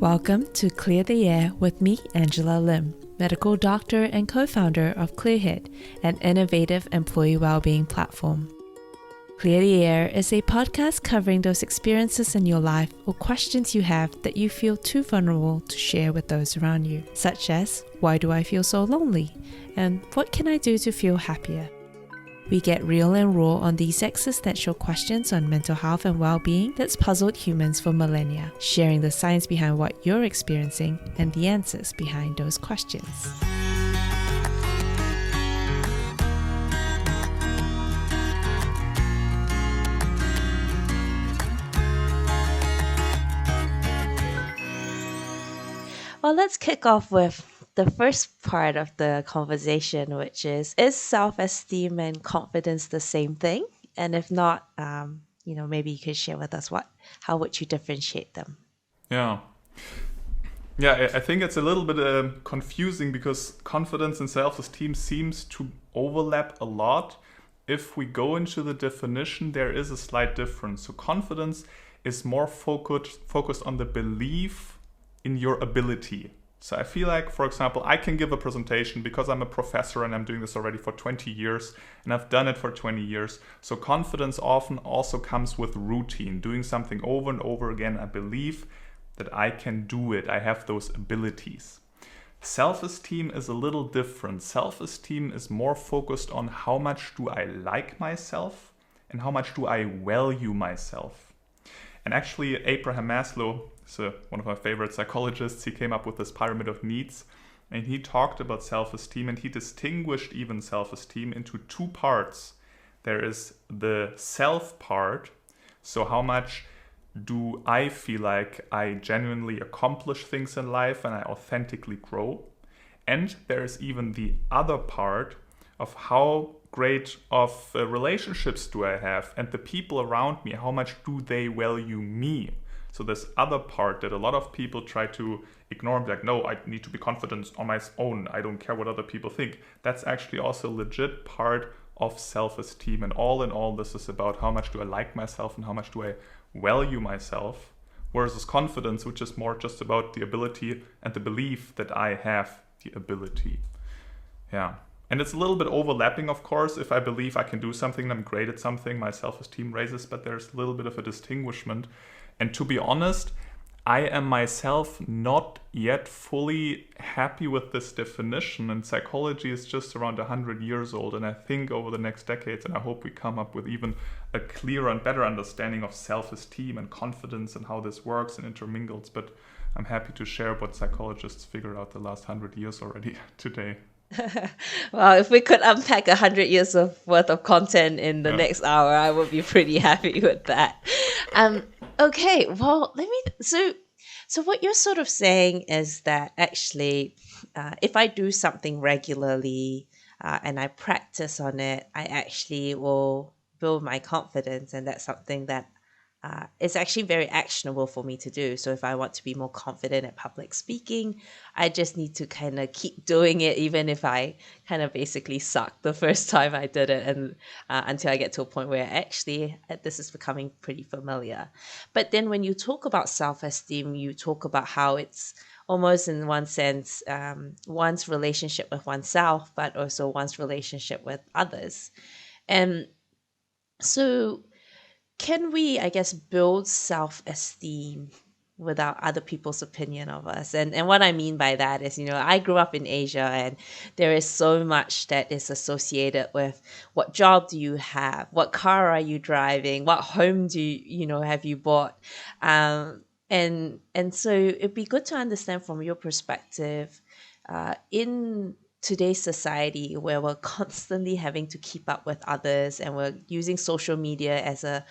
Welcome to Clear the Air with me, Angela Lim, medical doctor and co-founder of ClearHead, an innovative employee well-being platform. Clear the Air is a podcast covering those experiences in your life or questions you have that you feel too vulnerable to share with those around you, such as, why do I feel so lonely? And what can I do to feel happier? We get real and raw on these existential questions on mental health and well-being that's puzzled humans for millennia, sharing the science behind what you're experiencing and the answers behind those questions. Well, let's kick off with the first part of the conversation, which is self-esteem and confidence the same thing? And if not, maybe you could share with us how would you differentiate them? Yeah, I think it's a little bit confusing because confidence and self-esteem seems to overlap a lot. If we go into the definition, there is a slight difference. So confidence is more focused on the belief in your ability. So I feel like, for example, I can give a presentation because I'm a professor and I'm doing this already for 20 years and I've done it for 20 years. So confidence often also comes with routine, doing something over and over again. I believe that I can do it. I have those abilities. Self-esteem is a little different. Self-esteem is more focused on how much do I like myself and how much do I value myself. And actually, Abraham Maslow, so one of my favorite psychologists, he came up with this pyramid of needs and he talked about self-esteem and he distinguished even self-esteem into two parts. There is the self part, so how much do I feel like I genuinely accomplish things in life and I authentically grow? And there is even the other part of how great of relationships do I have and the people around me, how much do they value me? So this other part that a lot of people try to ignore, like, no, I need to be confident on my own. I don't care what other people think. That's actually also a legit part of self-esteem. And all in all, this is about how much do I like myself and how much do I value myself, versus confidence, which is more just about the ability and the belief that I have the ability. Yeah. And it's a little bit overlapping, of course. If I believe I can do something, I'm great at something, my self-esteem raises, but there's a little bit of a distinguishment. And to be honest, I am myself not yet fully happy with this definition. And psychology is just around 100 years old. And I think over the next decades, and I hope we come up with even a clearer and better understanding of self-esteem and confidence and how this works and intermingles. But I'm happy to share what psychologists figured out the last 100 years already today. Well, if we could unpack 100 years worth of content in the next hour, I would be pretty happy with that. Okay, well, so what you're sort of saying is that actually, if I do something regularly and I practice on it, I actually will build my confidence, and that's something that is actually very actionable for me to do. So if I want to be more confident at public speaking, I just need to kind of keep doing it, even if I kind of basically sucked the first time I did it, and until I get to a point where actually this is becoming pretty familiar. But then when you talk about self-esteem, you talk about how it's almost in one sense one's relationship with oneself, but also one's relationship with others. And so can we, I guess, build self-esteem without other people's opinion of us? And what I mean by that is, I grew up in Asia and there is so much that is associated with what job do you have? What car are you driving? What home do you have you bought? And so it'd be good to understand from your perspective in today's society where we're constantly having to keep up with others and we're using social media as a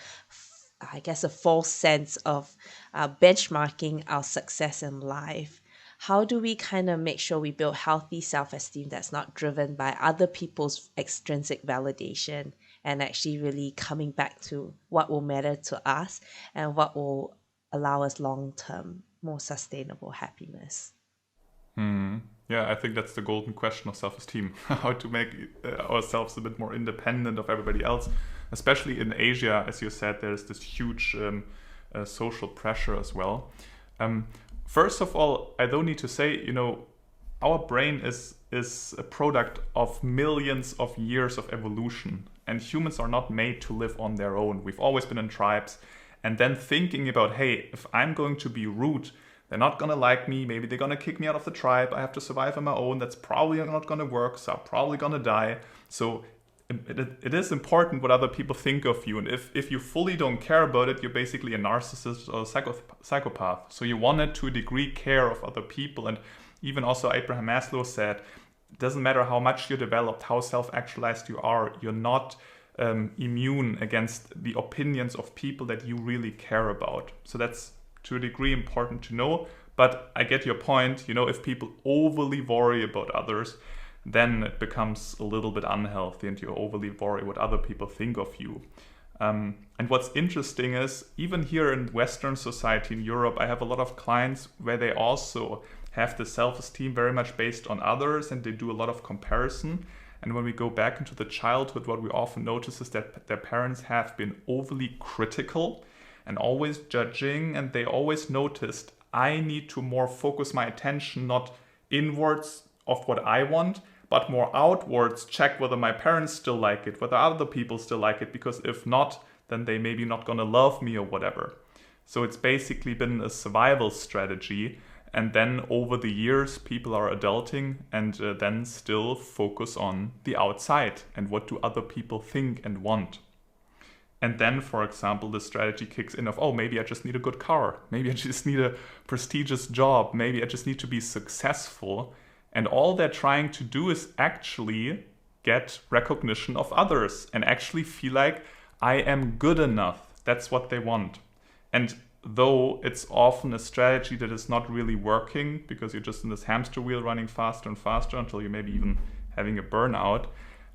false sense of benchmarking our success in life. How do we kind of make sure we build healthy self-esteem that's not driven by other people's extrinsic validation and actually really coming back to what will matter to us and what will allow us long-term, more sustainable happiness? Yeah, I think that's the golden question of self-esteem. How to make ourselves a bit more independent of everybody else. Especially in Asia, as you said, there's this huge social pressure as well. first of all, I don't need to say, our brain is a product of millions of years of evolution, and humans are not made to live on their own. We've always been in tribes, and then thinking about, hey, if I'm going to be rude, they're not gonna like me, maybe they're gonna kick me out of the tribe, I have to survive on my own, that's probably not gonna work, so I'm probably gonna die. So it is important what other people think of you, and if you fully don't care about it, you're basically a narcissist or a psychopath. So you wanted to a degree care of other people, and even also Abraham Maslow said, it doesn't matter how much you're developed, how self-actualized you are, you're not immune against the opinions of people that you really care about. So that's to a degree important to know, but I get your point. If people overly worry about others, then it becomes a little bit unhealthy and you overly worry what other people think of you. And what's interesting is, even here in Western society, in Europe, I have a lot of clients where they also have the self-esteem very much based on others, and they do a lot of comparison. And when we go back into the childhood, what we often notice is that their parents have been overly critical and always judging, and they always noticed, I need to more focus my attention not inwards of what I want, but more outwards, check whether my parents still like it, whether other people still like it, because if not, then they maybe not gonna love me or whatever. So it's basically been a survival strategy, and then over the years people are adulting and then still focus on the outside and what do other people think and want. And then, for example, the strategy kicks in of, oh, maybe I just need a good car, maybe I just need a prestigious job, maybe I just need to be successful. And all they're trying to do is actually get recognition of others and actually feel like I am good enough. That's what they want. And though it's often a strategy that is not really working because you're just in this hamster wheel running faster and faster until you're maybe even having a burnout.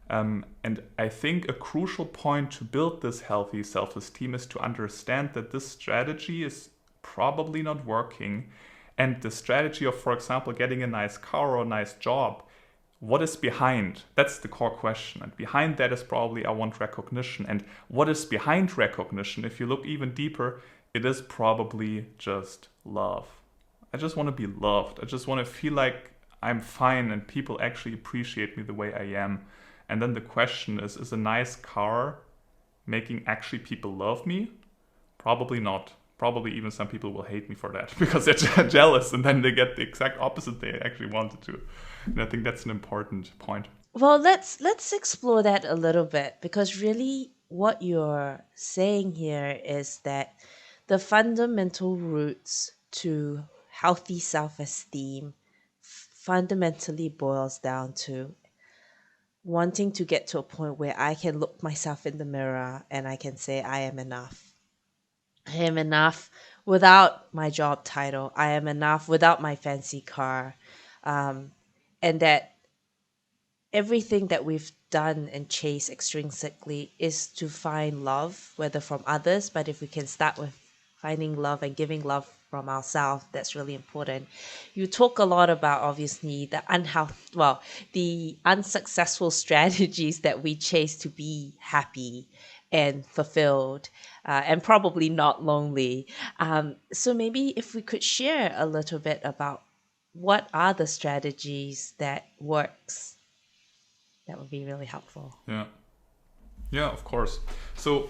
And I think a crucial point to build this healthy self-esteem is to understand that this strategy is probably not working. And the strategy of, for example, getting a nice car or a nice job, what is behind? That's the core question. And behind that is probably, I want recognition. And what is behind recognition? If you look even deeper, it is probably just love. I just want to be loved. I just want to feel like I'm fine and people actually appreciate me the way I am. And then the question is a nice car making actually people love me? Probably not. Probably even some people will hate me for that because they're jealous, and then they get the exact opposite they actually wanted to. And I think that's an important point. Well, let's explore that a little bit, because really what you're saying here is that the fundamental roots to healthy self-esteem fundamentally boils down to wanting to get to a point where I can look myself in the mirror and I can say I am enough. I am enough without my job title. I am enough without my fancy car. And that everything that we've done and chased extrinsically is to find love, whether from others, but if we can start with finding love and giving love from ourselves, that's really important. You talk a lot about, obviously, the unsuccessful strategies that we chase to be happy and fulfilled, and probably not lonely. So maybe if we could share a little bit about what are the strategies that works, that would be really helpful. Yeah, of course. So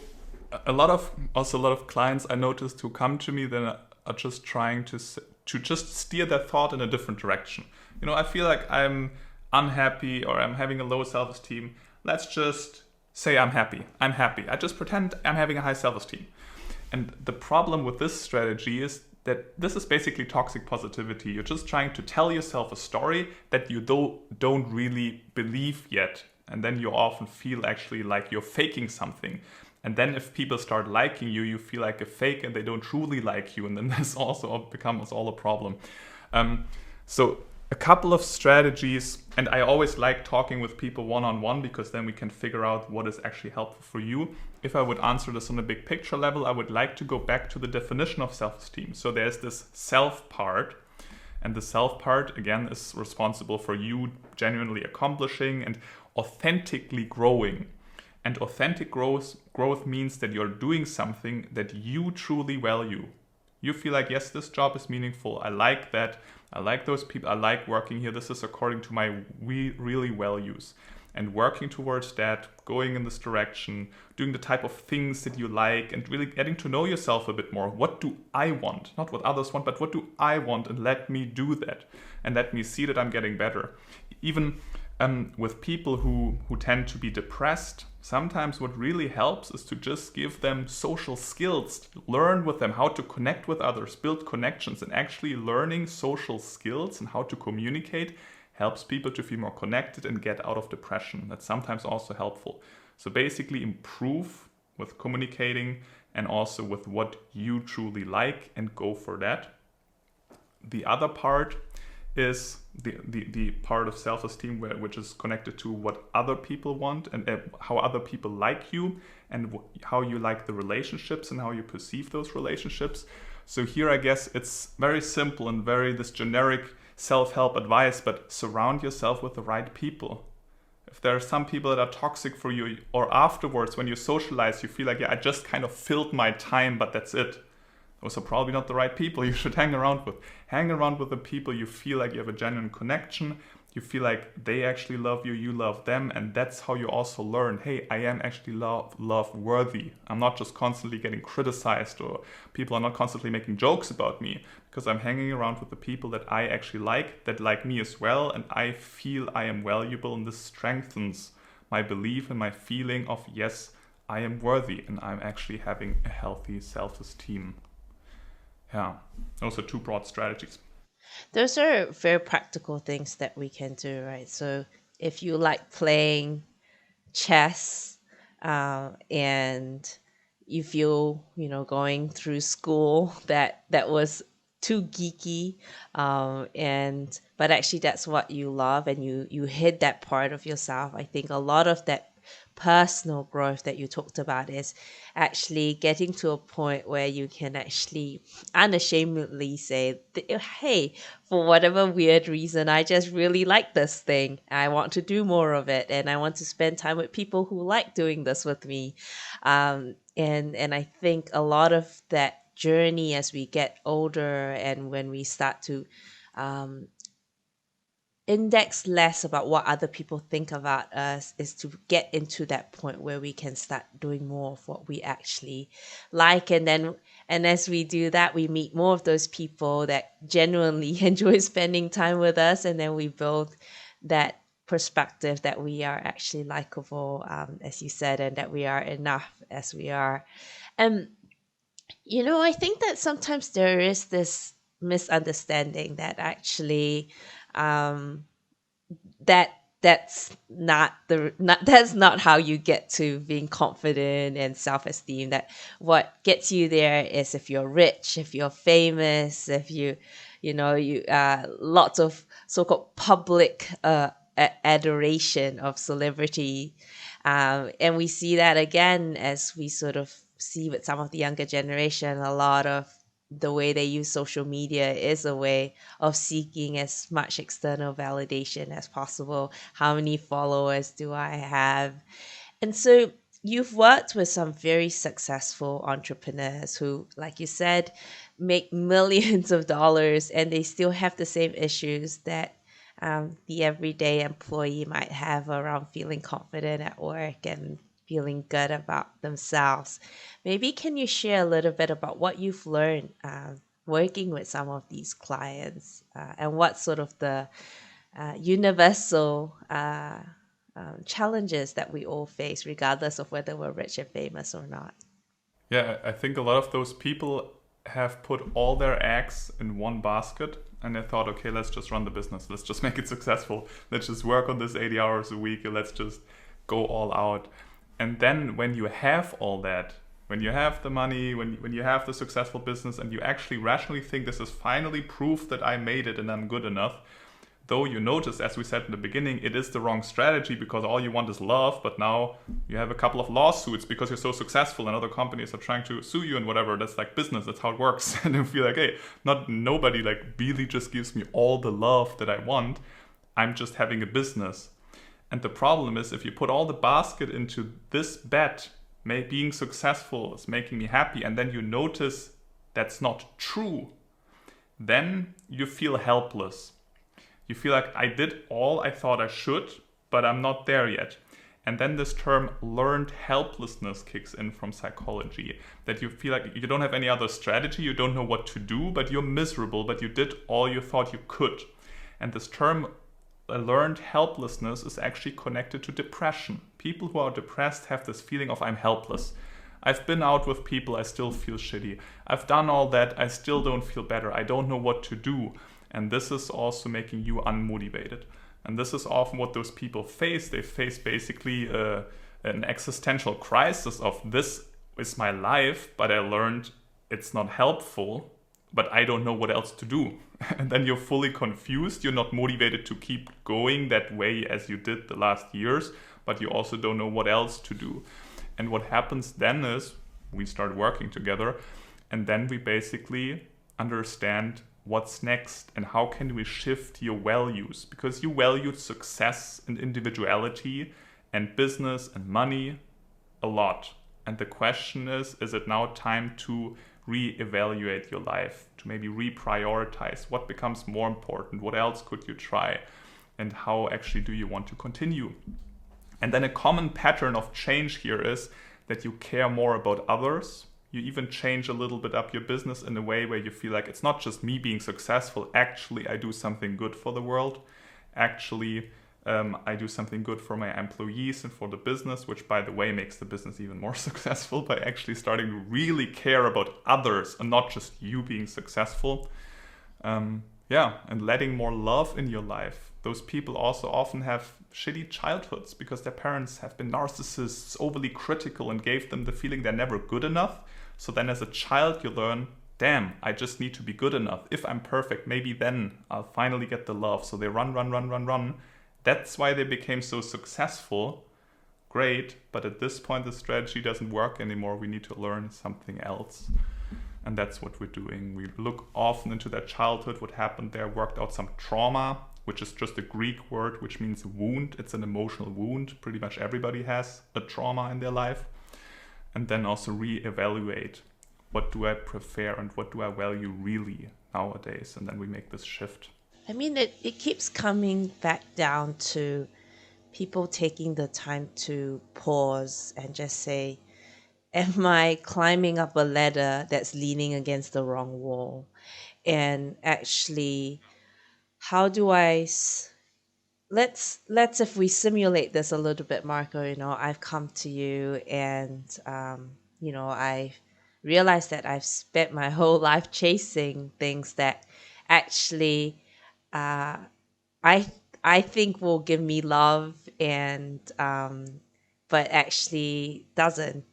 a lot of clients I noticed who come to me then are just trying to just steer their thought in a different direction. I feel like I'm unhappy or I'm having a low self-esteem. Let's just say I'm happy. I just pretend I'm having a high self-esteem. And the problem with this strategy is that this is basically toxic positivity. You're just trying to tell yourself a story that you don't really believe yet. And then you often feel actually like you're faking something. And then if people start liking you, you feel like a fake and they don't truly like you. And then this also becomes all a problem. So a couple of strategies, and I always like talking with people one-on-one because then we can figure out what is actually helpful for you. If I would answer this on a big picture level, I would like to go back to the definition of self-esteem. So there's this self part, and the self part, again, is responsible for you genuinely accomplishing and authentically growing. And authentic growth means that you're doing something that you truly value. You feel like, yes, this job is meaningful. I like that. I like those people. I like working here. This is according to my really values. And working towards that, going in this direction, doing the type of things that you like, and really getting to know yourself a bit more. What do I want? Not what others want, but what do I want? And let me do that. And let me see that I'm getting better. Even with people who tend to be depressed, sometimes what really helps is to just give them social skills, learn with them how to connect with others, build connections, and actually learning social skills and how to communicate helps people to feel more connected and get out of depression. That's sometimes also helpful. So basically improve with communicating and also with what you truly like and go for that. The other part is the part of self-esteem which is connected to what other people want and how other people like you and how you like the relationships and how you perceive those relationships. So here I guess it's very simple and very this generic self-help advice, but surround yourself with the right people. If there are some people that are toxic for you, or afterwards when you socialize you feel like, yeah, I just kind of filled my time, but that's it, those are probably not the right people you should hang around with. Hang around with the people you feel like you have a genuine connection, you feel like they actually love you, you love them, and that's how you also learn, hey, I am actually love worthy. I'm not just constantly getting criticized, or people are not constantly making jokes about me, because I'm hanging around with the people that I actually like, that like me as well, and I feel I am valuable, and this strengthens my belief and my feeling of, yes, I am worthy, and I'm actually having a healthy self-esteem. Yeah, those are two broad strategies. Those are very practical things that we can do, right? So if you like playing chess, and you feel, going through school that was too geeky, and but actually that's what you love, and you hit that part of yourself. I think a lot of that personal growth that you talked about is actually getting to a point where you can actually unashamedly say, hey, for whatever weird reason, I just really like this thing. I want to do more of it, and I want to spend time with people who like doing this with me. And I think a lot of that journey as we get older and when we start to um, index less about what other people think about us is to get into that point where we can start doing more of what we actually like. And as we do that, we meet more of those people that genuinely enjoy spending time with us, and then we build that perspective that we are actually likable, as you said, and that we are enough as we are. And I think that sometimes there is this misunderstanding that actually um, that that's not how you get to being confident and self-esteem. That what gets you there is if you're rich, if you're famous, if you lots of so-called public adoration of celebrity. And we see that again as we sort of see with some of the younger generation. A lot of the way they use social media is a way of seeking as much external validation as possible. How many followers do I have? And so you've worked with some very successful entrepreneurs who, like you said, make millions of dollars, and they still have the same issues that the everyday employee might have around feeling confident at work and feeling good about themselves. Maybe can you share a little bit about what you've learned working with some of these clients, and what sort of the universal challenges that we all face, regardless of whether we're rich and famous or not? Yeah, I think a lot of those people have put all their eggs in one basket, and they thought, okay, let's just run the business. Let's just make it successful. Let's just work on this 80 hours a week, and let's just go all out. And then when you have all that, when you have the money, when you have the successful business, and you actually rationally think this is finally proof that I made it and I'm good enough, though you notice, as we said in the beginning, it is the wrong strategy because all you want is love, but now you have a couple of lawsuits because you're so successful and other companies are trying to sue you and whatever. That's like business, that's how it works. And you feel like, hey, nobody like really just gives me all the love that I want. I'm just having a business. And the problem is, if you put all the basket into this bet, being successful is making me happy, and then you notice that's not true, then you feel helpless. You feel like I did all I thought I should, but I'm not there yet. And then this term learned helplessness kicks in from psychology, that you feel like you don't have any other strategy, you don't know what to do, but you're miserable, but you did all you thought you could. And this term learned helplessness is actually connected to depression. People who are depressed have this feeling of I'm helpless. I've been out with people, I still feel shitty. I've done all that, I still don't feel better. I don't know what to do. And this is also making you unmotivated. And this is often what those people face. They face basically an existential crisis of this is my life, but I learned it's not helpful, but I don't know what else to do. And then you're fully confused. You're not motivated to keep going that way as you did the last years, but you also don't know what else to do. And what happens then is we start working together, and then we basically understand what's next and how can we shift your values, because you valued success and individuality and business and money a lot. And the question is it now time to reevaluate your life, to maybe reprioritize what becomes more important, what else could you try, and how actually do you want to continue? And then a common pattern of change here is that you care more about others. You even change a little bit up your business in a way where you feel like it's not just me being successful. Actually, I do something good for the world. Actually, I do something good for my employees and for the business, which, by the way, makes the business even more successful by actually starting to really care about others and not just you being successful. And letting more love in your life. Those people also often have shitty childhoods because their parents have been narcissists, overly critical, and gave them the feeling they're never good enough. So then as a child, you learn, damn, I just need to be good enough. If I'm perfect, maybe then I'll finally get the love. So they run. That's why they became so successful. Great. But at this point, the strategy doesn't work anymore. We need to learn something else. And that's what we're doing. We look often into their childhood, what happened there, worked out some trauma, which is just a Greek word, which means wound. It's an emotional wound. Pretty much everybody has a trauma in their life. And then also reevaluate, what do I prefer and what do I value really nowadays? And then we make this shift. I mean, it keeps coming back down to people taking the time to pause and just say, am I climbing up a ladder that's leaning against the wrong wall? And actually, how do let's if we simulate this a little bit, Marco, I've come to you and I realized that I've spent my whole life chasing things that actually I think will give me love and but actually doesn't.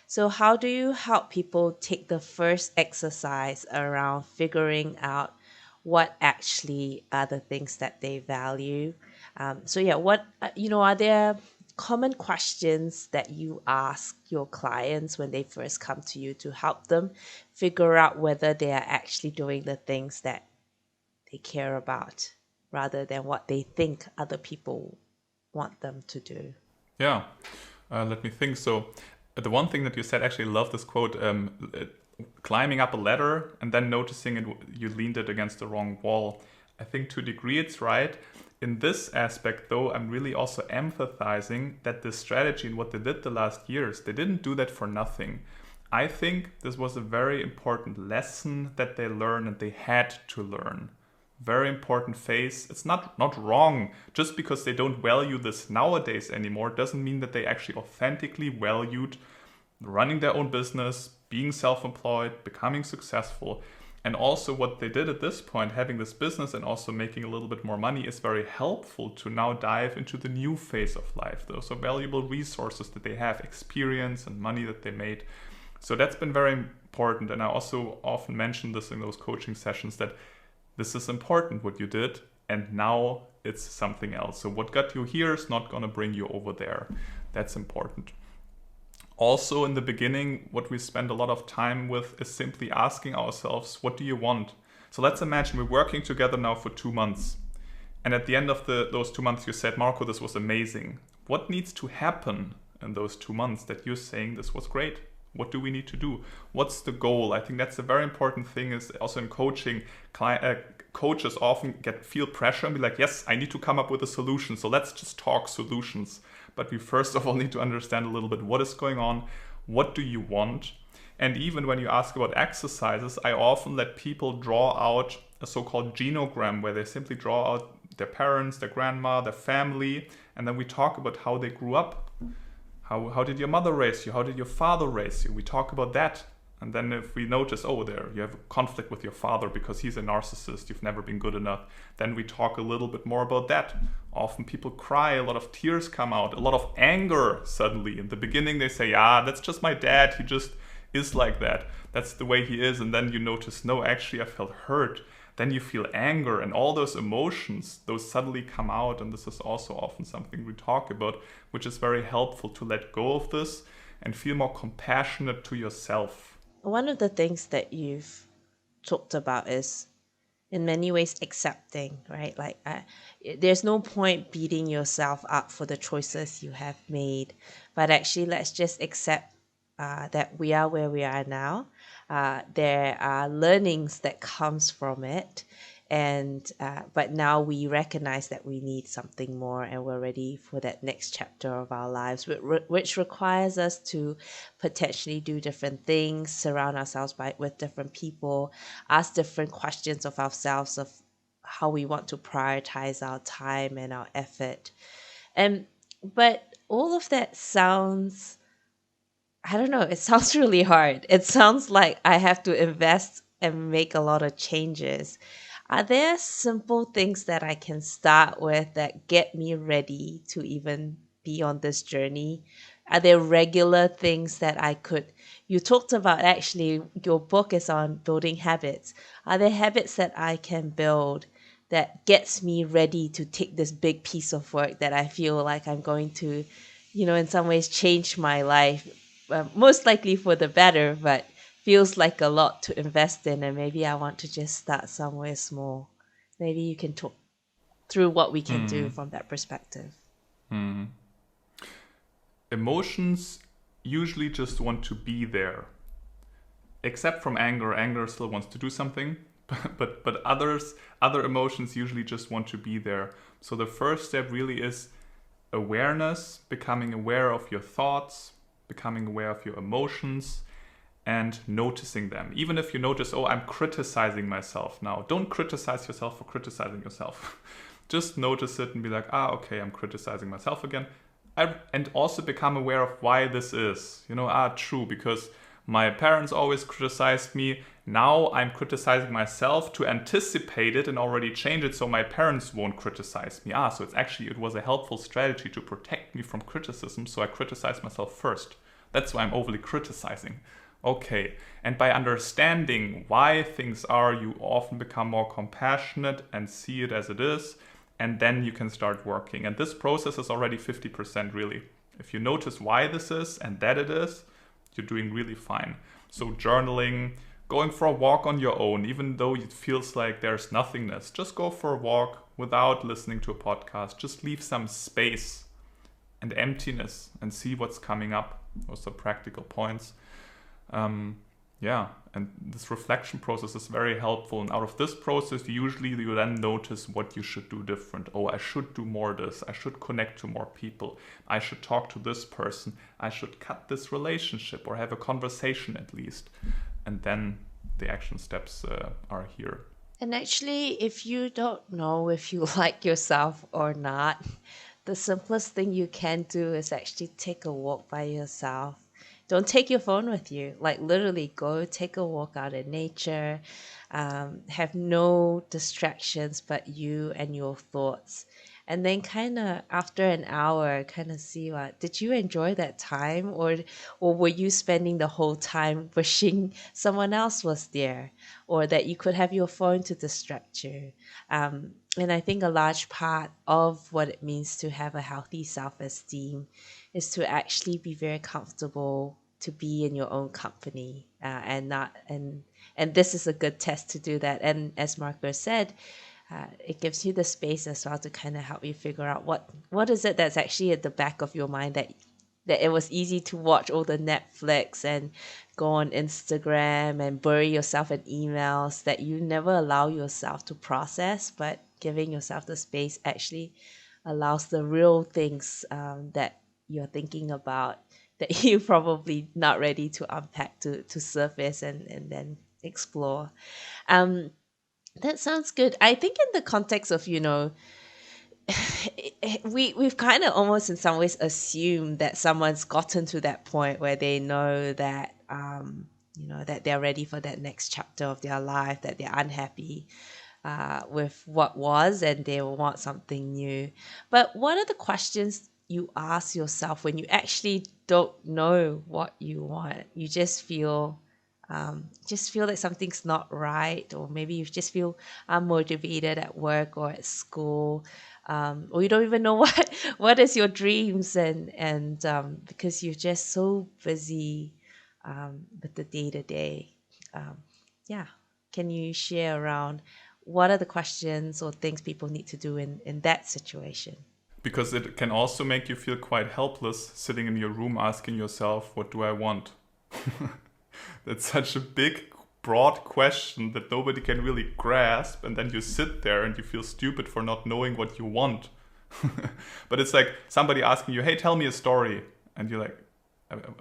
So how do you help people take the first exercise around figuring out what actually are the things that they value? What are there common questions that you ask your clients when they first come to you to help them figure out whether they are actually doing the things that they care about rather than what they think other people want them to do? Yeah, let me think. So the one thing that you said, actually, I love this quote, climbing up a ladder and then noticing you leaned it against the wrong wall. I think to a degree it's right. In this aspect, though, I'm really also emphasizing that this strategy and what they did the last years, they didn't do that for nothing. I think this was a very important lesson that they learned and they had to learn. Very important phase. It's not wrong. Just because they don't value this nowadays anymore doesn't mean that they actually authentically valued running their own business, being self-employed, becoming successful. And also what they did at this point, having this business and also making a little bit more money, is very helpful to now dive into the new phase of life. Those are valuable resources that they have, experience and money that they made. So that's been very important. And I also often mention this in those coaching sessions, that this is important what you did, and now it's something else. So what got you here is not going to bring you over there. That's important. Also, in the beginning, what we spend a lot of time with is simply asking ourselves, what do you want? So let's imagine we're working together now for 2 months. And at the end of those 2 months, you said, Marco, this was amazing. What needs to happen in those 2 months that you're saying this was great? What do we need to do? What's the goal? I think that's a very important thing. Is also in coaching, coaches often feel pressure and be like, yes, I need to come up with a solution. So let's just talk solutions. But we first of all need to understand a little bit what is going on. What do you want? And even when you ask about exercises, I often let people draw out a so-called genogram where they simply draw out their parents, their grandma, their family, and then we talk about how they grew up. How did your mother raise you? How did your father raise you? We talk about that. And then if we notice, oh, there you have a conflict with your father because he's a narcissist, you've never been good enough, then we talk a little bit more about that. Often people cry, a lot of tears come out, a lot of anger suddenly. In the beginning they say, that's just my dad, he just is like that. That's the way he is. And then you notice, no, actually I felt hurt. Then you feel anger, and all those emotions, those suddenly come out. And this is also often something we talk about, which is very helpful to let go of this and feel more compassionate to yourself. One of the things that you've talked about is in many ways accepting, right? Like there's no point beating yourself up for the choices you have made, but actually let's just accept that we are where we are now. There are learnings that comes from it, and but now we recognize that we need something more, and we're ready for that next chapter of our lives, which requires us to potentially do different things, surround ourselves with different people, ask different questions of ourselves of how we want to prioritize our time and our effort. And but all of that sounds, I don't know, it sounds really hard. It sounds like I have to invest and make a lot of changes. Are there simple things that I can start with that get me ready to even be on this journey? Are there regular things that I could? You talked about, actually, your book is on building habits. Are there habits that I can build that gets me ready to take this big piece of work that I feel like I'm going to, in some ways change my life, most likely for the better, but feels like a lot to invest in, and maybe I want to just start somewhere small. Maybe you can talk through what we can do from that perspective. Emotions usually just want to be there. Except from anger. Anger still wants to do something, but other emotions usually just want to be there. So the first step really is awareness, becoming aware of your thoughts, becoming aware of your emotions, and noticing them. Even if you notice, oh, I'm criticizing myself now. Don't criticize yourself for criticizing yourself. Just notice it and be like, okay, I'm criticizing myself again. And also become aware of why this is. True, because my parents always criticized me. Now I'm criticizing myself to anticipate it and already change it so my parents won't criticize me. So it was a helpful strategy to protect me from criticism, so I criticize myself first. That's why I'm overly criticizing. Okay, and by understanding why things are, you often become more compassionate and see it as it is, and then you can start working. And this process is already 50% really. If you notice why this is and that it is, you're doing really fine. So journaling, going for a walk on your own, even though it feels like there's nothingness, just go for a walk without listening to a podcast. Just leave some space and emptiness and see what's coming up. Those are practical points. And this reflection process is very helpful. And out of this process, usually you then notice what you should do different. Oh, I should do more of this. I should connect to more people. I should talk to this person. I should cut this relationship or have a conversation at least. And then the action steps are here. And actually, if you don't know if you like yourself or not, the simplest thing you can do is actually take a walk by yourself. Don't take your phone with you. Like literally go take a walk out in nature. Have no distractions but you and your thoughts. And then kind of after an hour, kind of see did you enjoy that time, or were you spending the whole time wishing someone else was there, or that you could have your phone to distract you. And I think a large part of what it means to have a healthy self-esteem is to actually be very comfortable to be in your own company, and this is a good test to do that. And as Marco said, it gives you the space as well to kind of help you figure out what is it that's actually at the back of your mind that it was easy to watch all the Netflix and go on Instagram and bury yourself in emails that you never allow yourself to process, but giving yourself the space actually allows the real things that you're thinking about that you're probably not ready to unpack to surface and then explore. Um, that sounds good. I think in the context of, we've kind of almost in some ways assumed that someone's gotten to that point where they know that that they're ready for that next chapter of their life, that they're unhappy with what was and they will want something new. But what are the questions you ask yourself when you actually don't know what you want? You just feel that something's not right, or maybe you just feel unmotivated at work or at school, or you don't even know what is your dreams, and because you're just so busy with the day to day. Yeah, can you share around what are the questions or things people need to do in that situation? Because it can also make you feel quite helpless sitting in your room asking yourself, what do I want? That's such a big, broad question that nobody can really grasp, and then you sit there and you feel stupid for not knowing what you want. But it's like somebody asking you, hey, tell me a story. And you're like,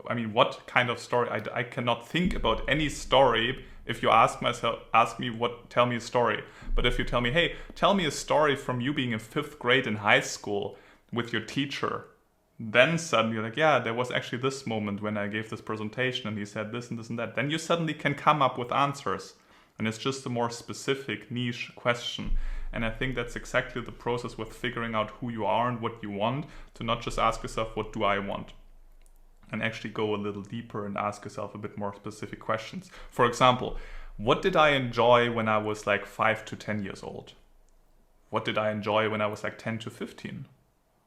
I mean, what kind of story? I cannot think about any story if you ask me tell me a story. But if you tell me, hey, tell me a story from you being in 5th grade in high school with your teacher, then suddenly you're like, yeah, there was actually this moment when I gave this presentation and he said this and this and that. Then you suddenly can come up with answers. And it's just a more specific niche question. And I think that's exactly the process with figuring out who you are and what you want, to not just ask yourself, what do I want? And actually go a little deeper and ask yourself a bit more specific questions. For example, what did I enjoy when I was like 5 to 10 years old? What did I enjoy when I was like 10 to 15?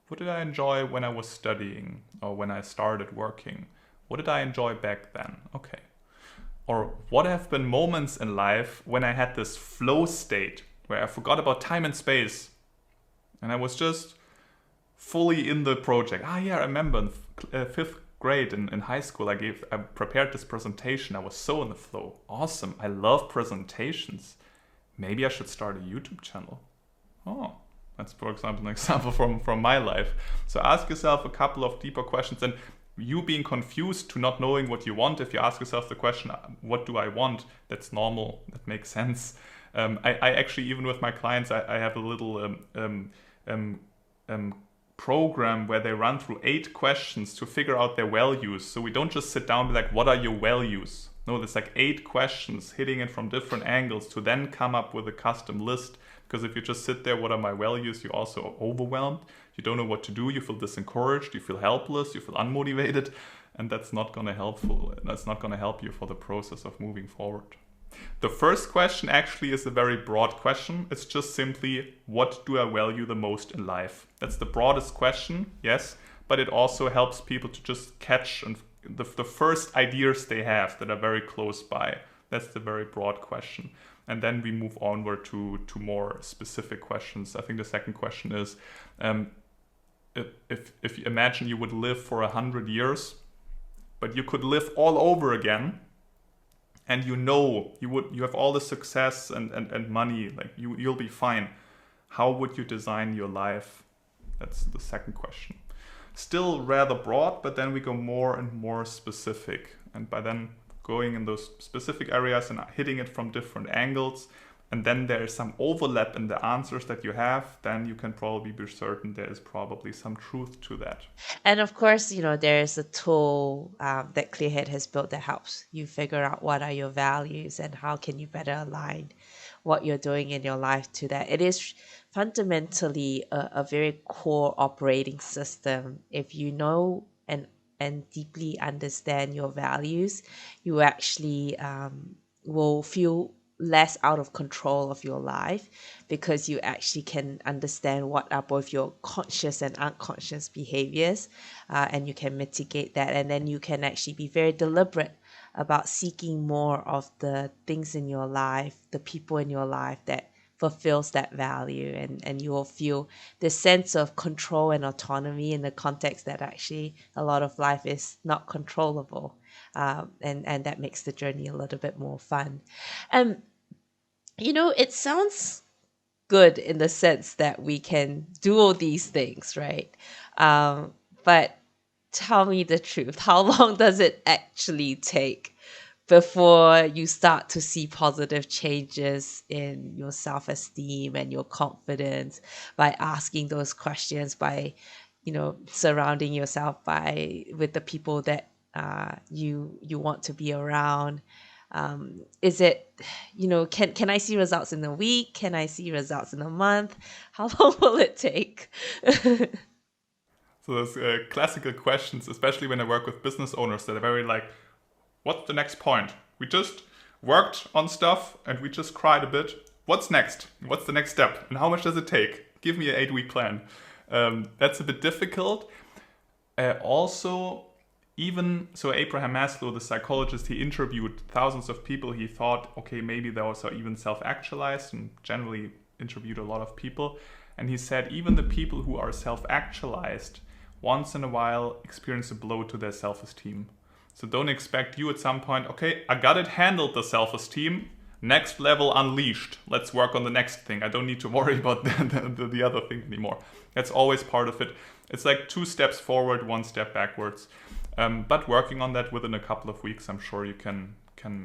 What did I enjoy when I was studying or when I started working? What did I enjoy back then? Okay. Or what have been moments in life when I had this flow state where I forgot about time and space and I was just fully in the project? Yeah, I remember in 5th grade in high school, I prepared this presentation. I was so in the flow. Awesome. I love presentations. Maybe I should start a YouTube channel. Oh, that's, for example, an example from my life. So ask yourself a couple of deeper questions, and you being confused to not knowing what you want, if you ask yourself the question, what do I want? That's normal. That makes sense. I actually, even with my clients, I have a little program where they run through 8 questions to figure out their values. So we don't just sit down and be like, what are your values? No, there's like 8 questions hitting it from different angles to then come up with a custom list. Because if you just sit there, what are my values? You're also overwhelmed. You don't know what to do. You feel disencouraged. You feel helpless. You feel unmotivated. And that's not going to help you for the process of moving forward. The first question actually is a very broad question. It's just simply, what do I value the most in life? That's the broadest question, yes, but it also helps people to just catch the first ideas they have that are very close by. That's the very broad question. And then we move onward to more specific questions. I think the second question is, if you imagine you would live for 100 years, but you could live all over again, and you have all the success and money, like you'll be fine. How would you design your life? That's the second question. Still rather broad, but then we go more and more specific. And by then going in those specific areas and hitting it from different angles, and then there is some overlap in the answers that you have, then you can probably be certain there is probably some truth to that. And of course, there is a tool that Clearhead has built that helps you figure out what are your values and how can you better align what you're doing in your life to that. It is fundamentally a very core operating system. If you know and deeply understand your values, you actually will feel less out of control of your life, because you actually can understand what are both your conscious and unconscious behaviors, and you can mitigate that, and then you can actually be very deliberate about seeking more of the things in your life, the people in your life that fulfills that value, and you will feel this sense of control and autonomy in the context that actually a lot of life is not controllable. And that makes the journey a little bit more fun. And, it sounds good in the sense that we can do all these things, right? But tell me the truth. How long does it actually take before you start to see positive changes in your self-esteem and your confidence by asking those questions, by, surrounding yourself with the people that you want to be around? Is it, can I see results in a week? Can I see results in a month? How long will it take? So those classical questions, especially when I work with business owners, that are very like, what's the next point? We just worked on stuff and we just cried a bit. What's next? What's the next step? And how much does it take? Give me an 8-week plan. That's a bit difficult. Also, even so, Abraham Maslow, the psychologist, he interviewed thousands of people. He thought, okay, maybe those are even self-actualized, and generally interviewed a lot of people. And he said even the people who are self-actualized once in a while experience a blow to their self-esteem. So don't expect you at some point, okay, I got it handled, the self-esteem, next level unleashed. Let's work on the next thing. I don't need to worry about the other thing anymore. That's always part of it. It's like 2 steps forward, 1 step backwards. But working on that within a couple of weeks, I'm sure you can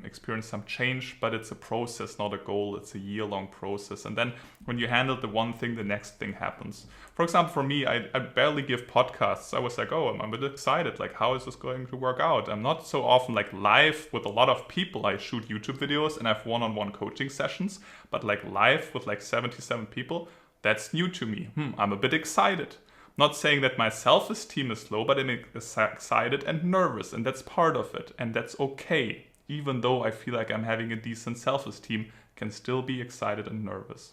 experience some change, but it's a process, not a goal. It's a year-long process. And then when you handle the one thing, the next thing happens. For example, for me, I barely give podcasts. I was like, oh, I'm a bit excited. Like, how is this going to work out? I'm not so often like live with a lot of people. I shoot YouTube videos and I have one-on-one coaching sessions, but like live with like 77 people, that's new to me. I'm a bit excited. Not saying that my self-esteem is low, but I'm excited and nervous, and that's part of it, and that's okay. Even though I feel like I'm having a decent self-esteem, can still be excited and nervous.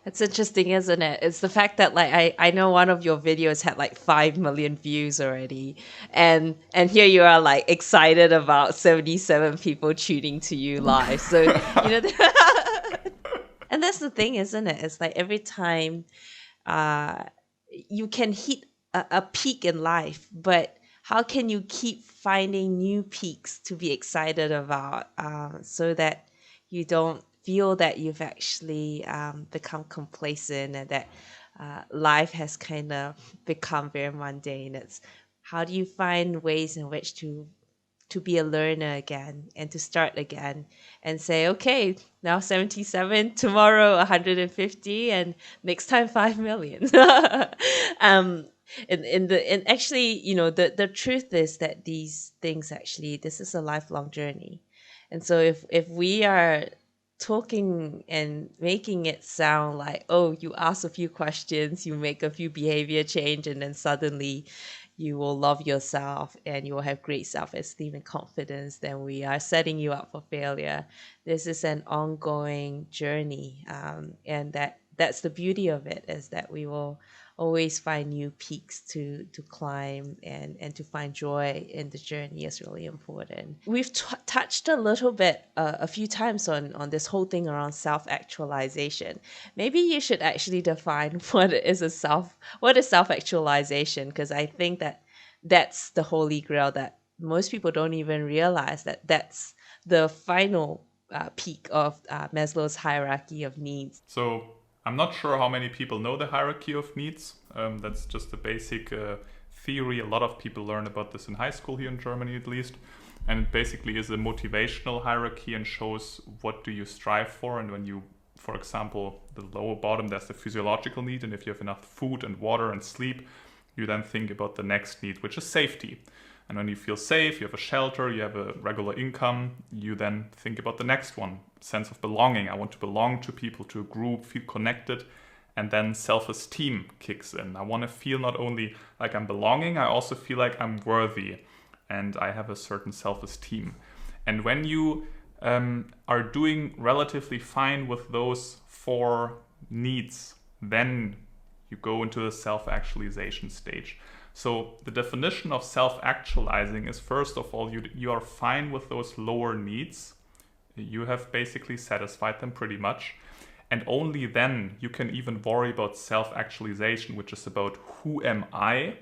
It's interesting, isn't it? It's the fact that like I know one of your videos had like 5 million views already, and here you are like excited about 77 people tuning to you live. So and that's the thing, isn't it? It's like every time you can hit a peak in life, but how can you keep finding new peaks to be excited about, so that you don't feel that you've actually become complacent and that life has kind of become very mundane? It's how do you find ways in which to be a learner again and to start again and say, okay, now 77, tomorrow 150, and next time 5 million. And actually, the truth is that these things actually, this is a lifelong journey. And so if we are talking and making it sound like, oh, you ask a few questions, you make a few behavior change, and then suddenly you will love yourself and you will have great self-esteem and confidence, then we are setting you up for failure. This is an ongoing journey. And that's the beauty of it, is that we will always find new peaks to climb, and to find joy in the journey is really important. We've touched a little bit a few times on this whole thing around self-actualization. Maybe you should actually define what is self-actualization, because I think that's the holy grail that most people don't even realize, that's the final peak of Maslow's hierarchy of needs. So I'm not sure how many people know the hierarchy of needs. That's just a basic theory. A lot of people learn about this in high school here in Germany, at least. And it basically is a motivational hierarchy and shows what do you strive for. And when you, for example, the lower bottom, there's the physiological need. And if you have enough food and water and sleep, you then think about the next need, which is safety. And when you feel safe, you have a shelter, you have a regular income, you then think about the next one, sense of belonging. I want to belong to people, to a group, feel connected. And then self-esteem kicks in. I want to feel not only like I'm belonging, I also feel like I'm worthy and I have a certain self-esteem. And when you are doing relatively fine with those 4 needs, then you go into the self-actualization stage. So the definition of self-actualizing is, first of all, you are fine with those lower needs. You have basically satisfied them pretty much. And only then you can even worry about self-actualization, which is about who am I?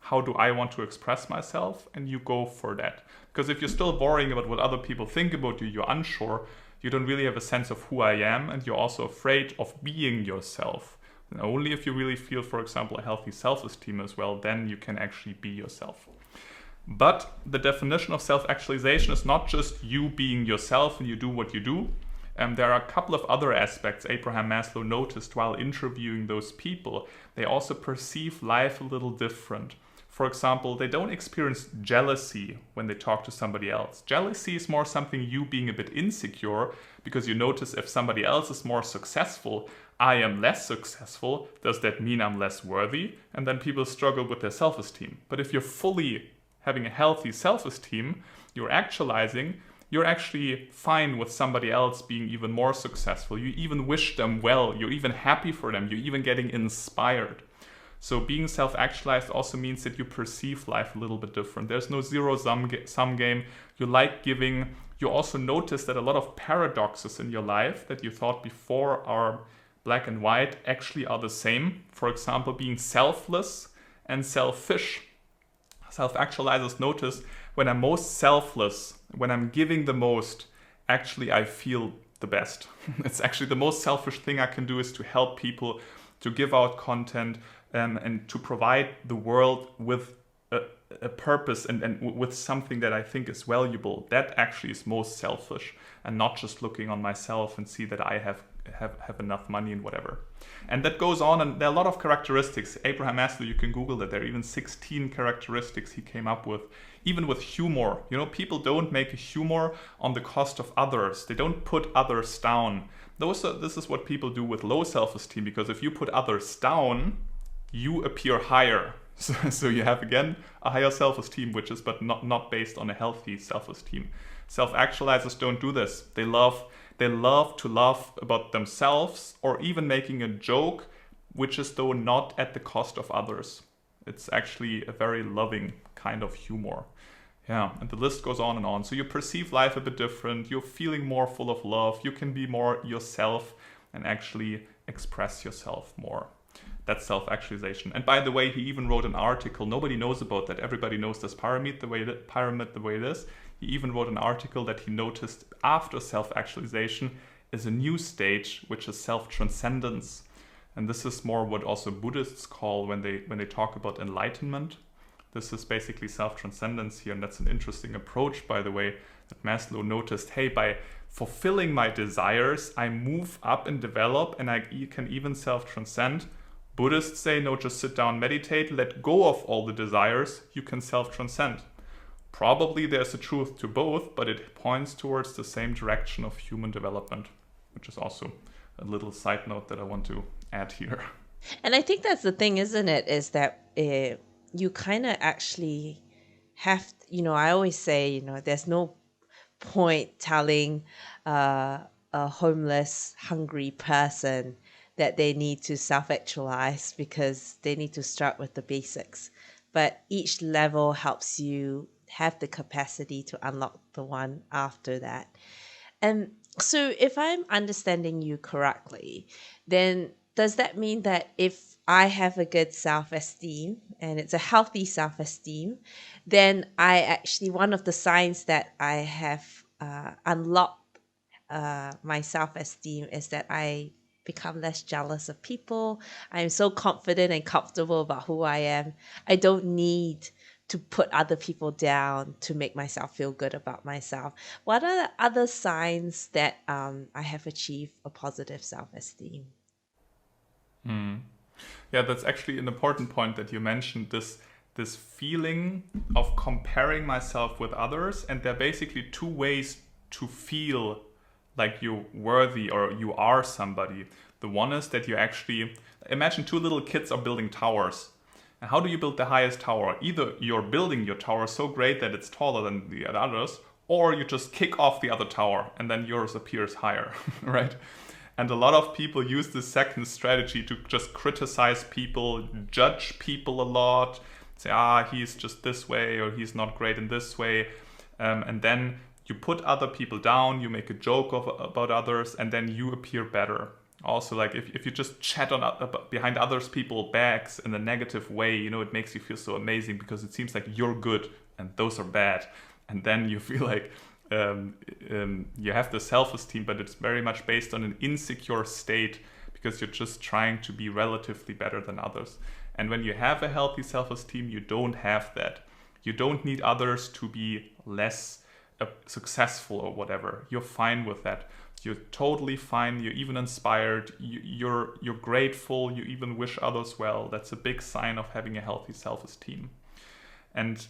How do I want to express myself? And you go for that. Because if you're still worrying about what other people think about you, you're unsure, you don't really have a sense of who I am, and you're also afraid of being yourself. And only if you really feel, for example, a healthy self-esteem as well, then you can actually be yourself. But the definition of self-actualization is not just you being yourself and you do what you do. There are a couple of other aspects Abraham Maslow noticed while interviewing those people. They also perceive life a little different. For example, they don't experience jealousy when they talk to somebody else. Jealousy is more something you being a bit insecure because you notice if somebody else is more successful, I am less successful. Does that mean I'm less worthy? And then people struggle with their self-esteem. But if you're fully having a healthy self-esteem, you're actualizing, you're actually fine with somebody else being even more successful. You even wish them well. You're even happy for them. You're even getting inspired. So being self-actualized also means that you perceive life a little bit different. There's no zero-sum game. You like giving. You also notice that a lot of paradoxes in your life that you thought before are black and white actually are the same. For example, being selfless and selfish. Self-actualizers notice when I'm most selfless, when I'm giving the most, actually I feel the best. It's actually the most selfish thing I can do is to help people, to give out content, and to provide the world with a purpose and with something that I think is valuable. That actually is most selfish, and not just looking on myself and see that I have enough money and whatever. And that goes on, and there are a lot of characteristics. Abraham Maslow, you can Google that. There are even 16 characteristics he came up with. Even with humor, people don't make a humor on the cost of others. They don't put others down. This is what people do with low self-esteem, because if you put others down, you appear higher. So you have, again, a higher self-esteem, which is but not based on a healthy self-esteem. Self-actualizers don't do this. They love to laugh about themselves, or even making a joke, which is though not at the cost of others. It's actually a very loving kind of humor. Yeah, and the list goes on and on. So you perceive life a bit different. You're feeling more full of love. You can be more yourself and actually express yourself more. That's self-actualization. And by the way, he even wrote an article. Nobody knows about that. Everybody knows this pyramid the way it is. He even wrote an article that he noticed after self-actualization is a new stage, which is self-transcendence. And this is more what also Buddhists call when they talk about enlightenment. This is basically self-transcendence here, and that's an interesting approach, by the way, that Maslow noticed. Hey, by fulfilling my desires, I move up and develop, and I can even self-transcend. Buddhists say, no, just sit down, meditate, let go of all the desires, you can self-transcend. Probably there's a truth to both, but it points towards the same direction of human development, which is also a little side note that I want to add here. And I think that's the thing, isn't it? Is that you kind of actually have, I always say, there's no point telling a homeless, hungry person that they need to self-actualize, because they need to start with the basics. But each level helps you have the capacity to unlock the one after that. And so if I'm understanding you correctly, then does that mean that if I have a good self-esteem and it's a healthy self-esteem, then one of the signs that I have unlocked my self-esteem is that I become less jealous of people. I'm so confident and comfortable about who I am. I don't need to put other people down to make myself feel good about myself. What are the other signs that I have achieved a positive self-esteem? Yeah, that's actually an important point that you mentioned, this feeling of comparing myself with others. And there are basically two ways to feel like you're worthy or you are somebody. The one is that you actually, imagine two little kids are building towers. And how do you build the highest tower? Either you're building your tower so great that it's taller than the others, or you just kick off the other tower and then yours appears higher, right? And a lot of people use this second strategy to just criticize people, judge people a lot, say, he's just this way, or he's not great in this way. And then you put other people down, you make a joke about others, and then you appear better. Also, like if you just chat on behind others people's backs in a negative way, it makes you feel so amazing because it seems like you're good and those are bad, and then you feel like you have the self-esteem, but it's very much based on an insecure state because you're just trying to be relatively better than others. And when you have a healthy self-esteem, you don't have that. You don't need others to be less successful or whatever. You're fine with that. You're totally fine. You're even inspired. You're grateful. You even wish others well. That's a big sign of having a healthy self-esteem. And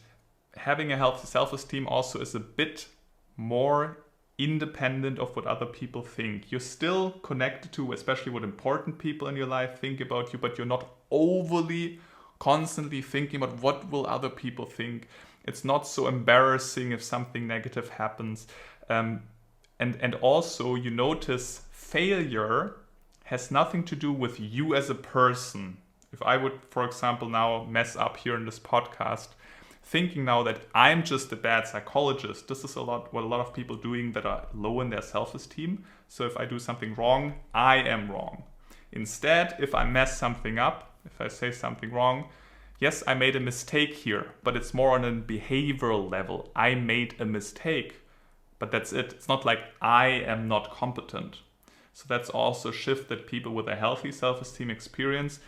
having a healthy self-esteem also is a bit more independent of what other people think. You're still connected to, especially what important people in your life think about you, but you're not overly constantly thinking about what will other people think. It's not so embarrassing if something negative happens. And also you notice failure has nothing to do with you as a person. If I would, for example, now mess up here in this podcast, thinking now that I'm just a bad psychologist, this is what a lot of people doing that are low in their self-esteem. So if I do something wrong, I am wrong. Instead, if I mess something up, if I say something wrong, yes, I made a mistake here, but it's more on a behavioral level. I made a mistake. But that's it. It's not like I am not competent. So that's also a shift that people with a healthy self-esteem experience,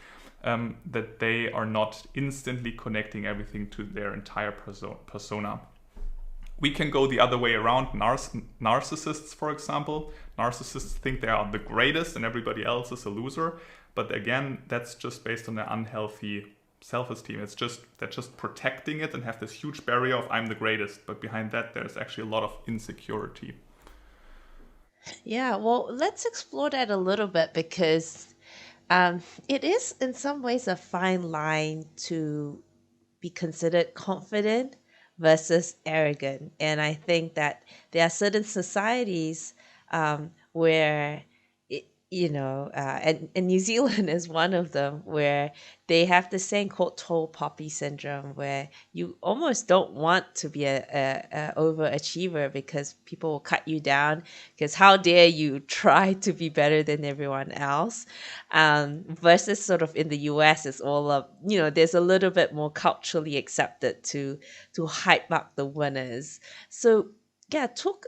that they are not instantly connecting everything to their entire persona. We can go the other way around. Narcissists, for example. Narcissists think they are the greatest and everybody else is a loser. But again, that's just based on an unhealthy self-esteem. They're just protecting it and have this huge barrier of I'm the greatest, but behind that there's actually a lot of insecurity. Yeah, well, let's explore that a little bit because it is in some ways a fine line to be considered confident versus arrogant. And I think that there are certain societies where, and New Zealand is one of them, where they have this saying called tall poppy syndrome, where you almost don't want to be a overachiever because people will cut you down because how dare you try to be better than everyone else, versus sort of in the US it's all of, there's a little bit more culturally accepted to hype up the winners. So yeah, talk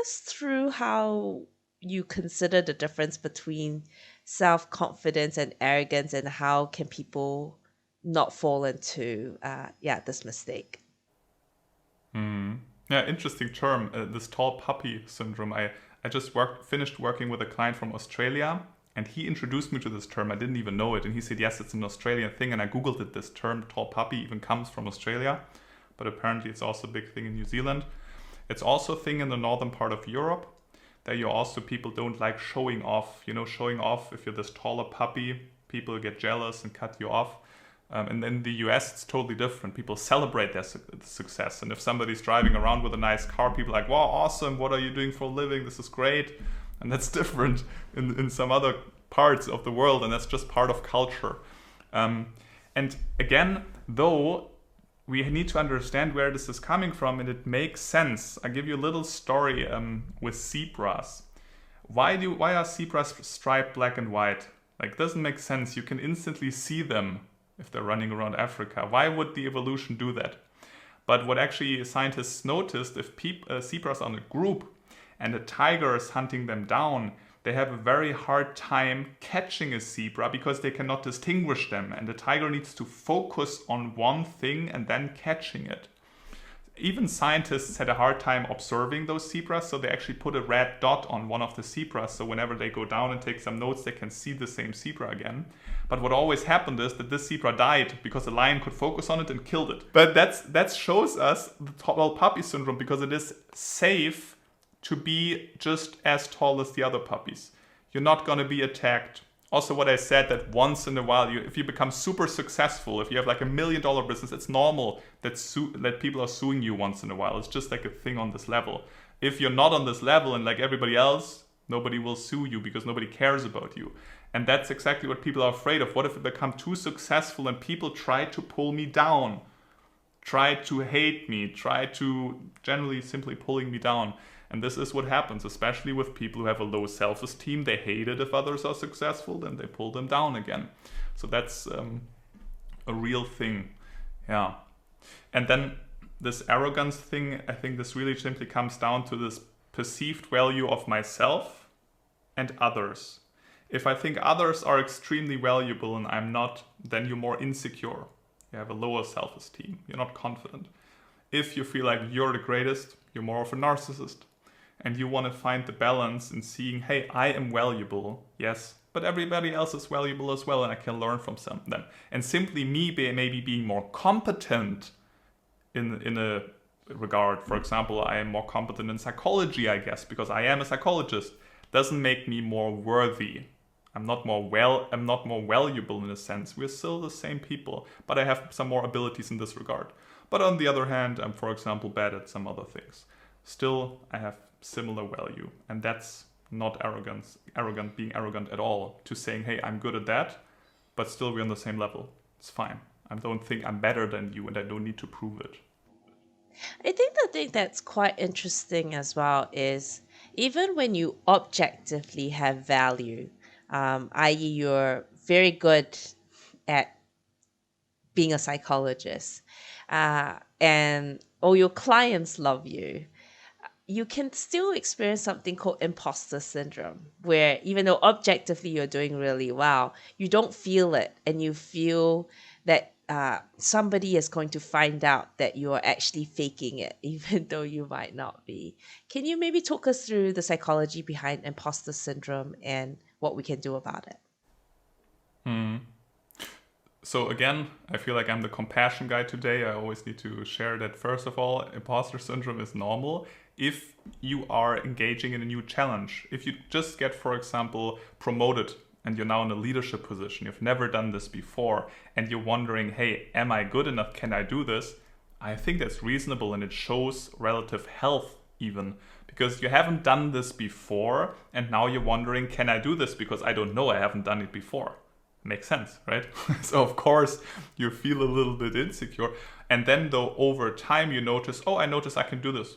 us through how you consider the difference between self-confidence and arrogance, and how can people not fall into this mistake. Yeah, interesting term, this tall puppy syndrome. I just finished working with a client from Australia, and he introduced me to this term. I didn't even know it, and he said, yes, it's an Australian thing, and I googled it. This term, tall puppy, even comes from Australia, but apparently it's also a big thing in New Zealand. It's also a thing in the northern part of Europe. That you also, people don't like showing off. Showing off, if you're this taller puppy, people get jealous and cut you off. And in the US, it's totally different. People celebrate their success. And if somebody's driving around with a nice car, people are like, wow, awesome, what are you doing for a living? This is great. And that's different in some other parts of the world, and that's just part of culture. And again, though, we need to understand where this is coming from, and it makes sense. I'll give you a little story with zebras. Why are zebras striped black and white? Like, doesn't make sense. You can instantly see them if they're running around Africa. Why would the evolution do that? But what actually scientists noticed, if zebras are in a group and a tiger is hunting them down, they have a very hard time catching a zebra because they cannot distinguish them, and the tiger needs to focus on one thing and then catching it. Even scientists had a hard time observing those zebras, so they actually put a red dot on one of the zebras, so whenever they go down and take some notes, they can see the same zebra again. But what always happened is that this zebra died because the lion could focus on it and killed it. But that shows us the tall puppy syndrome, because it is safe to be just as tall as the other puppies. You're not going to be attacked. Also, what I said, that once in a while, if you become super successful, if you have like $1 million business, it's normal that people are suing you once in a while. It's just like a thing on this level. If you're not on this level and like everybody else, nobody will sue you because nobody cares about you. And that's exactly what people are afraid of. What if I become too successful and people try to pull me down? try to hate me, try to generally simply pulling me down. And this is what happens, especially with people who have a low self-esteem. They hate it if others are successful, then they pull them down again. So that's a real thing. Yeah. And then this arrogance thing, I think this really simply comes down to this perceived value of myself and others. If I think others are extremely valuable and I'm not, then you're more insecure. You have a lower self-esteem. You're not confident. If you feel like you're the greatest, you're more of a narcissist. And you want to find the balance in seeing, hey, I am valuable, yes, but everybody else is valuable as well, and I can learn from some of them. And simply me maybe being more competent in a regard. For example, I am more competent in psychology, I guess, because I am a psychologist, doesn't make me more worthy. I'm not more valuable in a sense. We're still the same people, but I have some more abilities in this regard. But on the other hand, I'm, for example, bad at some other things. Still, I have similar value, and that's not being arrogant at all, to saying, hey, I'm good at that, but still we're on the same level. It's fine. I don't think I'm better than you and I don't need to prove it. I think the thing that's quite interesting as well is even when you objectively have value, i.e., you're very good at being a psychologist, and all your clients love you, you can still experience something called imposter syndrome, where even though objectively you're doing really well, you don't feel it, and you feel that somebody is going to find out that you're actually faking it, even though you might not be. Can you maybe talk us through the psychology behind imposter syndrome and what we can do about it? So again, I feel like I'm the compassion guy today. I always need to share that first of all, imposter syndrome is normal if you are engaging in a new challenge. If you just get, for example, promoted and you're now in a leadership position, you've never done this before, and you're wondering, hey, am I good enough? Can I do this? I think that's reasonable, and it shows relative health even, because you haven't done this before, and now you're wondering, can I do this? Because I don't know, I haven't done it before. Makes sense, right? So of course you feel a little bit insecure, and then though over time you notice, oh, I notice I can do this,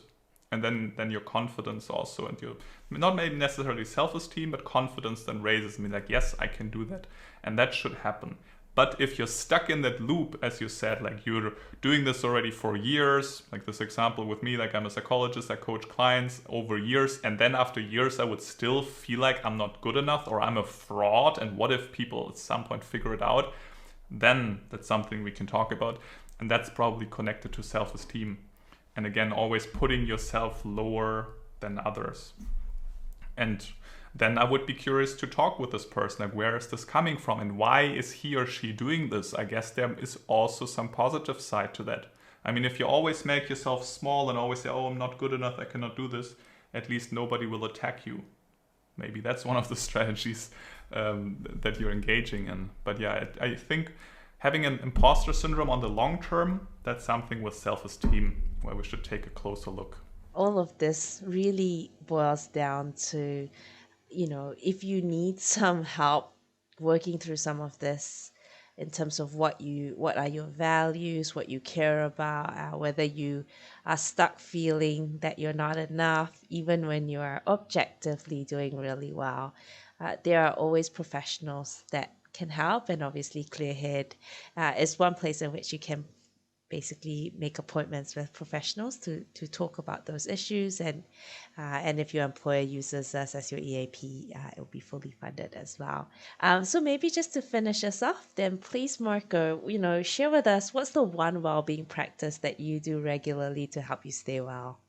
and then your confidence also, and your not maybe necessarily self-esteem, but confidence then raises me, like, yes, I can do that, and that should happen. But if you're stuck in that loop, as you said, like you're doing this already for years, like this example with me, like I'm a psychologist, I coach clients over years, and then after years I would still feel like I'm not good enough or I'm a fraud, and what if people at some point figure it out? Then that's something we can talk about, and that's probably connected to self-esteem. And again, always putting yourself lower than others. And then I would be curious to talk with this person, like, where is this coming from and why is he or she doing this? I guess there is also some positive side to that. I mean, if you always make yourself small and always say, oh, I'm not good enough, I cannot do this, at least nobody will attack you. Maybe that's one of the strategies that you're engaging in. But yeah, I think having an imposter syndrome on the long term, that's something with self-esteem where we should take a closer look. All of this really boils down to, if you need some help working through some of this in terms of what are your values, what you care about, whether you are stuck feeling that you're not enough, even when you are objectively doing really well, there are always professionals that can help, and obviously Clearhead is one place in which you can basically make appointments with professionals to talk about those issues, and if your employer uses us as your EAP, it will be fully funded as well. So maybe just to finish us off, then please, Marco, share with us what's the one well-being practice that you do regularly to help you stay well.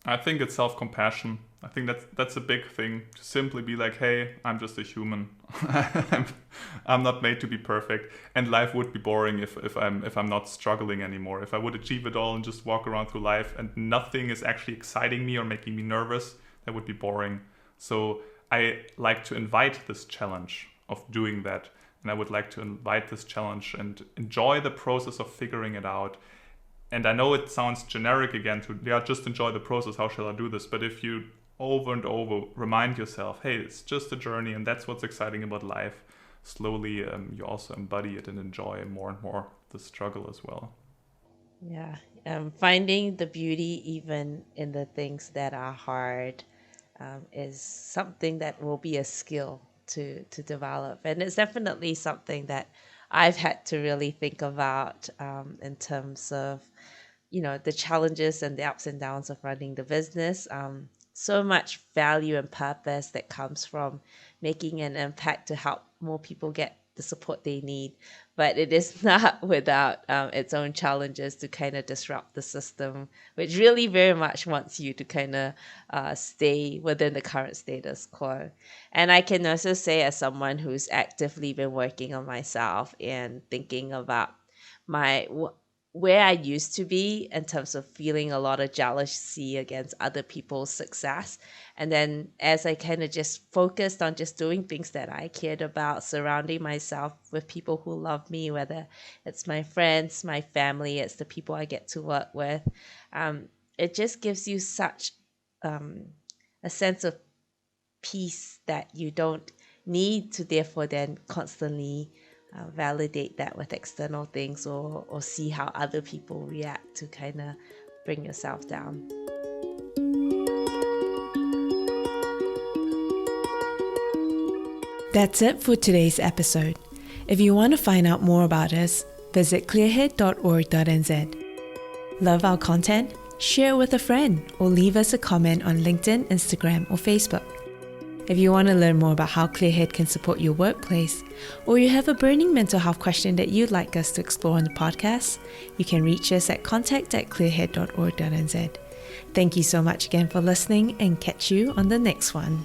I think it's self-compassion. I think that's a big thing, to simply be like, hey, I'm just a human. I'm not made to be perfect, and life would be boring if I'm not struggling anymore. If I would achieve it all and just walk around through life and nothing is actually exciting me or making me nervous, that would be boring. So I like to invite this challenge of doing that, and I would like to invite this challenge and enjoy the process of figuring it out. And I know it sounds generic again to, just enjoy the process, how shall I do this? But if you over and over remind yourself, hey, it's just a journey and that's what's exciting about life, slowly you also embody it and enjoy more and more the struggle as well. Yeah. Finding the beauty even in the things that are hard is something that will be a skill to develop. And it's definitely something that I've had to really think about in terms of, the challenges and the ups and downs of running the business. So much value and purpose that comes from making an impact to help more people get the support they need. But it is not without its own challenges to kind of disrupt the system, which really very much wants you to kind of stay within the current status quo. And I can also say, as someone who's actively been working on myself and thinking about my where I used to be in terms of feeling a lot of jealousy against other people's success. And then as I kind of just focused on just doing things that I cared about, surrounding myself with people who love me, whether it's my friends, my family, it's the people I get to work with, it just gives you such a sense of peace that you don't need to therefore then constantly validate that with external things or see how other people react to kind of bring yourself down. That's it for today's episode. If you want to find out more about us, visit clearhead.org.nz. Love our content? Share it with a friend or leave us a comment on LinkedIn, Instagram, or Facebook. If you want to learn more about how Clearhead can support your workplace, or you have a burning mental health question that you'd like us to explore on the podcast, you can reach us at contact@clearhead.org.nz. Thank you so much again for listening, and catch you on the next one.